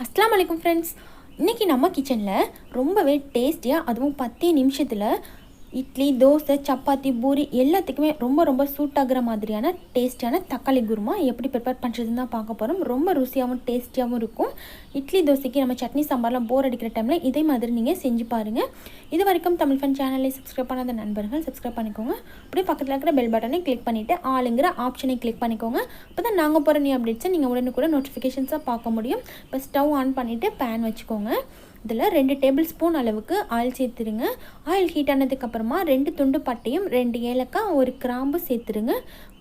அஸ்ஸலாமு அலைக்கும் ஃப்ரெண்ட்ஸ். இன்றைக்கி நம்ம கிச்சனில் ரொம்பவே டேஸ்டியாக, அதுவும் 10 நிமிஷத்தில் இட்லி, தோசை, சப்பாத்தி, பூரி எல்லாத்துக்குமே ரொம்ப ரொம்ப சூட் ஆகிற மாதிரியான டேஸ்டியான தக்காளி குருமா எப்படி ப்ரிப்பேர் பண்ணுறதுன்னு தான் பார்க்க போகிறோம். ரொம்ப ருசியாகவும் டேஸ்டியாகவும் இருக்கும். இட்லி, தோசைக்கு நம்ம சட்னி சாம்பார்லாம் போர் அடிக்கிற டைமில் இதே மாதிரி நீங்கள் செஞ்சு பாருங்கள். இது வரைக்கும் தமிழ் ஃபன் சேனலை சப்ஸ்கிரைப் பண்ணாத நண்பர்கள் சப்ஸ்கிரைப் பண்ணிக்கோங்க. அப்படியே பக்கத்தில் இருக்கிற பெல் பட்டனை கிளிக் பண்ணிவிட்டு ஆளுங்கிற ஆப்ஷனை கிளிக் பண்ணிக்கோங்க. அப்போ தான் நாங்கள் போகிற நியூ அப்டேட்ஸை நீங்கள் உடனுக்குடன் நோட்டிஃபிகேஷன்ஸாக பார்க்க முடியும். இப்போ ஸ்டவ் ஆன் பண்ணிவிட்டு பேன் வச்சுக்கோங்க. இதில் 2 டேபிள் ஸ்பூன் அளவுக்கு ஆயில் சேர்த்துருங்க. ஆயில் ஹீட் ஆனதுக்கப்புறமா 2 துண்டு பட்டையும் 2 ஏலக்காய் 1 கிராம்பு சேர்த்துருங்க.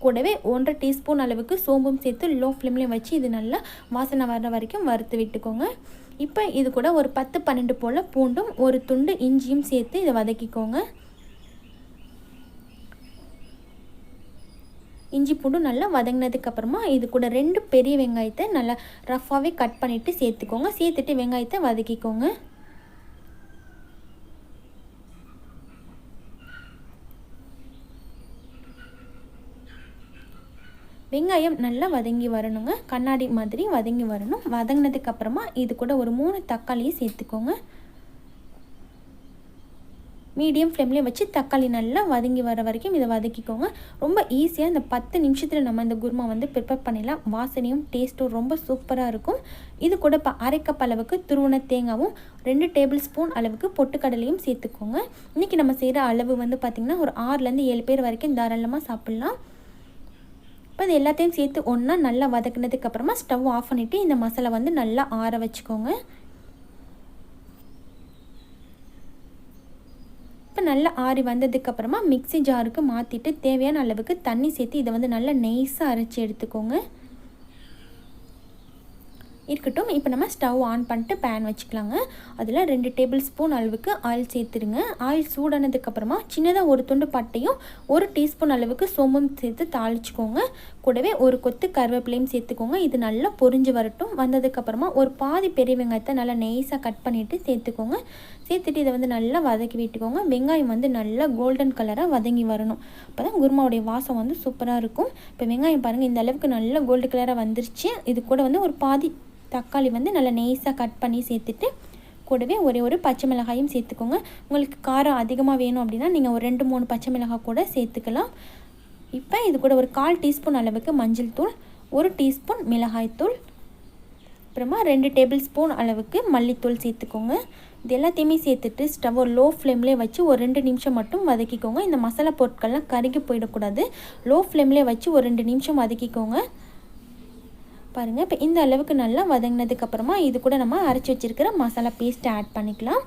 கூடவே 1.5 டீஸ்பூன் அளவுக்கு சோம்பும் சேர்த்து லோ ஃப்ளேம்லேயும் வச்சு இது நல்லா வாசனை வர்ற வரைக்கும் வறுத்து விட்டுக்கோங்க. இப்போ இது கூட ஒரு 10-12 போல் பூண்டும் 1 துண்டு இஞ்சியும் சேர்த்து இதை வதக்கிக்கோங்க. இஞ்சி பூண்டு நல்லா வதங்கினதுக்கப்புறமா இது கூட 2 பெரிய வெங்காயத்தை நல்லா ரஃப்பாகவே கட் பண்ணிவிட்டு சேர்த்துக்கோங்க. சேர்த்துட்டு வெங்காயத்தை வதக்கிக்கோங்க. வெங்காயம் நல்லா வதங்கி வரணுங்க. கண்ணாடி மாதிரி வதங்கி வரணும். வதங்கினதுக்கப்புறமா இது கூட ஒரு 3 தக்காளியை சேர்த்துக்கோங்க. மீடியம் ஃப்ளேம்லேயே வச்சு தக்காளி நல்லா வதங்கி வர வரைக்கும் இதை வதக்கிக்கோங்க. ரொம்ப ஈஸியாக இந்த 10 நிமிஷத்தில் நம்ம இந்த குருமா ப்ரிப்பேர் பண்ணிடலாம். வாசனையும் டேஸ்ட்டும் ரொம்ப சூப்பராக இருக்கும். இது கூட இப்போ 1/2 கப் அளவுக்கு துருவன தேங்காவும் 2 டேபிள் ஸ்பூன் அளவுக்கு பொட்டுக்கடலையும் சேர்த்துக்கோங்க. இன்றைக்கி நம்ம செய்கிற அளவு பார்த்திங்கன்னா ஒரு 6லேருந்து 7 பேர் வரைக்கும் தாராளமாக சாப்பிட்லாம். இப்போ இது எல்லாத்தையும் சேர்த்து ஒன்றா நல்லா வதக்கினதுக்கப்புறமா ஸ்டவ் ஆஃப் பண்ணிவிட்டு இந்த மசாலா நல்லா ஆற வச்சுக்கோங்க. நல்லா ஆறி வந்ததுக்கப்புறமா மிக்ஸி ஜாருக்கு மாற்றிட்டு தேவையான அளவுக்கு தண்ணி சேர்த்து இதை நல்லா நைஸாக அரைச்சி எடுத்துக்கோங்க. இருக்கட்டும். இப்போ நம்ம ஸ்டவ் ஆன் பண்ணிட்டு பேன் வச்சுக்கலாங்க. அதில் 2 டேபிள் ஸ்பூன் அளவுக்கு ஆயில் சேர்த்துருங்க. ஆயில் சூடானதுக்கப்புறமா சின்னதாக 1 துண்டு பட்டையும் 1 டீஸ்பூன் அளவுக்கு சோம்பும் சேர்த்து தாளிச்சிக்கோங்க. கூடவே 1 கொத்து கருவேப்பிலையும் சேர்த்துக்கோங்க. இது நல்லா பொரிஞ்சு வரட்டும். வந்ததுக்கப்புறமா ஒரு பாதி பெரிய வெங்காயத்தை நல்லா நைஸாக கட் பண்ணிவிட்டு சேர்த்துக்கோங்க. சேர்த்துட்டு இதை நல்லா வதக்கி விட்டுக்கோங்க. வெங்காயம் நல்லா கோல்டன் கலராக வதங்கி வரணும். அப்போ தான் குருமாவுடைய வாசம் சூப்பராக இருக்கும். இப்போ வெங்காயம் பாருங்கள், இந்த அளவுக்கு நல்லா கோல்டு கலராக வந்துருச்சு. இது கூட ஒரு பாதி தக்காளி நல்லா நைஸாக கட் பண்ணி சேர்த்துட்டு கூடவே ஒரு பச்சை மிளகாயும் சேர்த்துக்கோங்க. உங்களுக்கு காரம் அதிகமாக வேணும் அப்படின்னா நீங்கள் ஒரு 2-3 பச்சை மிளகாய் கூட சேர்த்துக்கலாம். இப்போ இது கூட ஒரு 1/4 டீஸ்பூன் அளவுக்கு மஞ்சள் தூள், 1 டீஸ்பூன் மிளகாய் தூள், அப்புறமா 2 டேபிள் ஸ்பூன் அளவுக்கு மல்லித்தூள் சேர்த்துக்கோங்க. இது எல்லாத்தையுமே சேர்த்துட்டு ஸ்டவ் லோ ஃப்ளேம்லேயே வச்சு ஒரு 2 நிமிஷம் மட்டும் வதக்கிக்கோங்க. இந்த மசாலா பொருட்கள்லாம் கருகி போயிடக்கூடாது. லோ ஃப்ளேம்லேயே வச்சு ஒரு 2 நிமிஷம் வதக்கிக்கோங்க. பாருங்கள், இப்போ இந்த அளவுக்கு நல்லா வதங்கினதுக்கப்புறமா இது கூட நம்ம அரைச்சி வச்சுருக்கிற மசாலா பேஸ்ட்டை ஆட் பண்ணிக்கலாம்.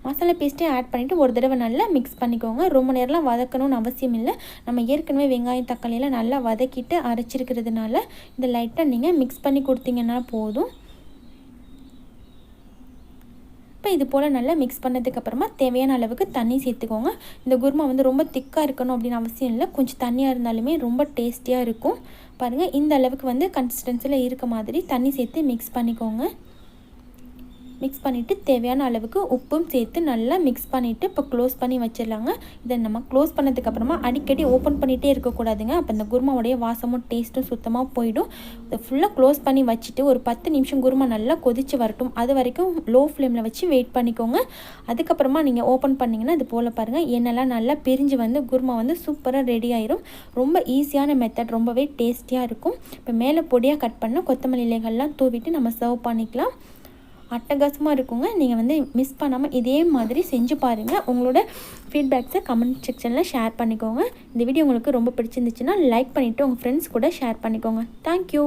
மசாலா பேஸ்ட்டை ஆட் பண்ணிவிட்டு ஒரு தடவை நல்லா மிக்ஸ் பண்ணிக்கோங்க. ரொம்ப நேரம்லாம் வதக்கணும்னு அவசியம் இல்லை. நம்ம ஏற்கனவே வெங்காயம் தக்காளியெல்லாம் நல்லா வதக்கிட்டு அரைச்சிருக்கிறதுனால இந்த லைட்டாக நீங்கள் மிக்ஸ் பண்ணி கொடுத்தீங்கன்னா போதும். இப்போ இது போல் நல்லா மிக்ஸ் பண்ணதுக்கப்புறமா தேவையான அளவுக்கு தண்ணி சேர்த்துக்கோங்க. இந்த குருமா ரொம்ப திக்காக இருக்கணும் அப்படின்னு அவசியம் இல்லை. கொஞ்சம் தண்ணியாக இருந்தாலுமே ரொம்ப டேஸ்டியாக இருக்கும். பாருங்கள், இந்த அளவுக்கு கன்சிஸ்டன்சியில் இருக்க மாதிரி தண்ணி சேர்த்து மிக்ஸ் பண்ணிக்கோங்க. மிக்ஸ் பண்ணிவிட்டு தேவையான அளவுக்கு உப்பும் சேர்த்து நல்லா மிக்ஸ் பண்ணிவிட்டு இப்போ க்ளோஸ் பண்ணி வச்சிடலாங்க. இதை நம்ம க்ளோஸ் பண்ணதுக்கப்புறமா அடிக்கடி ஓப்பன் பண்ணிகிட்டே இருக்கக்கூடாதுங்க. அப்போ இந்த குருமாவுடைய வாசமும் டேஸ்ட்டும் சுத்தமாக போயிடும். இதை ஃபுல்லாக க்ளோஸ் பண்ணி வச்சுட்டு ஒரு 10 நிமிஷம் குருமா நல்லா கொதித்து வரட்டும். அது வரைக்கும் லோ ஃப்ளேமில் வச்சு வெயிட் பண்ணிக்கோங்க. அதுக்கப்புறமா நீங்கள் ஓப்பன் பண்ணிங்கன்னா இது போல் பாருங்கள், எண்ணெய்லாம் நல்லா பிரிஞ்சு குருமா சூப்பராக ரெடி ஆயிரும். ரொம்ப ஈஸியான மெத்தட், ரொம்பவே டேஸ்டியாக இருக்கும். இப்போ மேலே பொடியாக கட் பண்ண கொத்தமல்லி இலைகள்லாம் தூவிட்டு நம்ம சர்வ் பண்ணிக்கலாம். அட்டகாசமாக இருக்குங்க. நீங்கள் மிஸ் பண்ணாமல் இதே மாதிரி செஞ்சு பாருங்கள். உங்களோட ஃபீட்பேக்ஸை கமெண்ட் செக்ஷனில் ஷேர் பண்ணிக்கோங்க. இந்த வீடியோ உங்களுக்கு ரொம்ப பிடிச்சிருந்துச்சுன்னா லைக் பண்ணிவிட்டு உங்கள் ஃப்ரெண்ட்ஸ் கூட ஷேர் பண்ணிக்கோங்க. தேங்க்யூ.